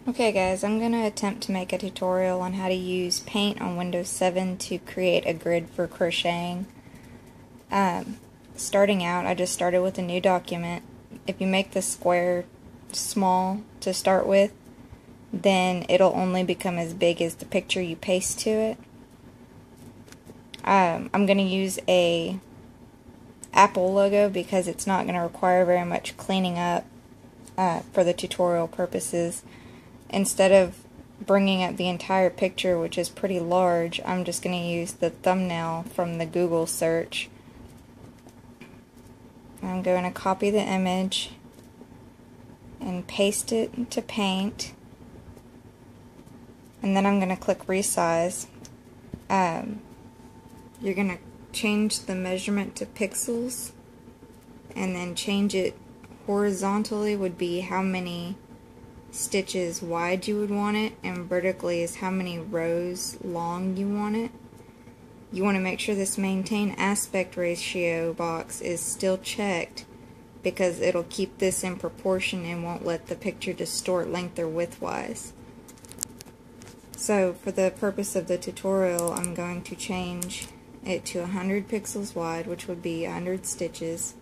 Okay guys, I'm going to attempt to make a tutorial on how to use Paint on Windows 7 to create a grid for crocheting. Starting out, I just started with a new document. If you make the square small to start with, then it'll only become as big as the picture you paste to it. I'm going to use a Apple logo because it's not going to require very much cleaning up for the tutorial purposes. Instead of bringing up the entire picture, which is pretty large, I'm just going to use the thumbnail from the Google search. I'm going to copy the image and paste it into Paint, and then I'm going to click resize. You're going to change the measurement to pixels, and then change it horizontally would be how many stitches wide you would want it, and vertically is how many rows long you want it. You want to make sure this maintain aspect ratio box is still checked, because it'll keep this in proportion and won't let the picture distort length or width wise. So for the purpose of the tutorial, I'm going to change it to 100 pixels wide, which would be 100 stitches,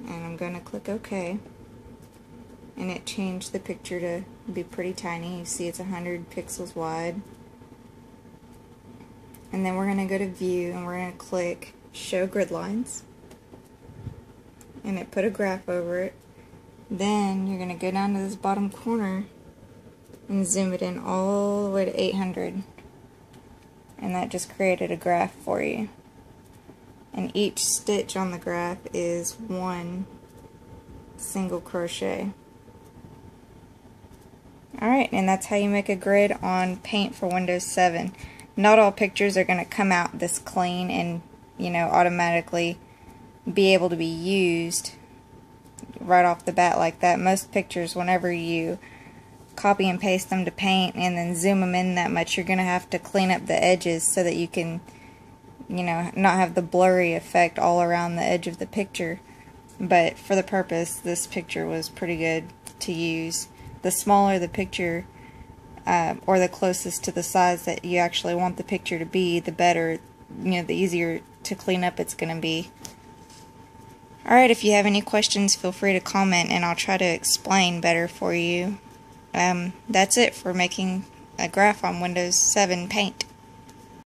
and I'm going to click OK. And it changed the picture to be pretty tiny. You see it's 100 pixels wide. And then we're going to go to View, and we're going to click Show Grid Lines. And it put a graph over it. Then you're going to go down to this bottom corner and zoom it in all the way to 800. And that just created a graph for you. And each stitch on the graph is one single crochet. Alright, and that's how you make a grid on Paint for Windows 7. Not all pictures are going to come out this clean and, automatically be able to be used right off the bat like that. Most pictures, whenever you copy and paste them to Paint and then zoom them in that much, you're going to have to clean up the edges so that you can, not have the blurry effect all around the edge of the picture. But for the purpose, this picture was pretty good to use. The smaller the picture, or the closest to the size that you actually want the picture to be, the better, the easier to clean up it's going to be. Alright, if you have any questions, feel free to comment and I'll try to explain better for you. That's it for making a graph on Windows 7 Paint.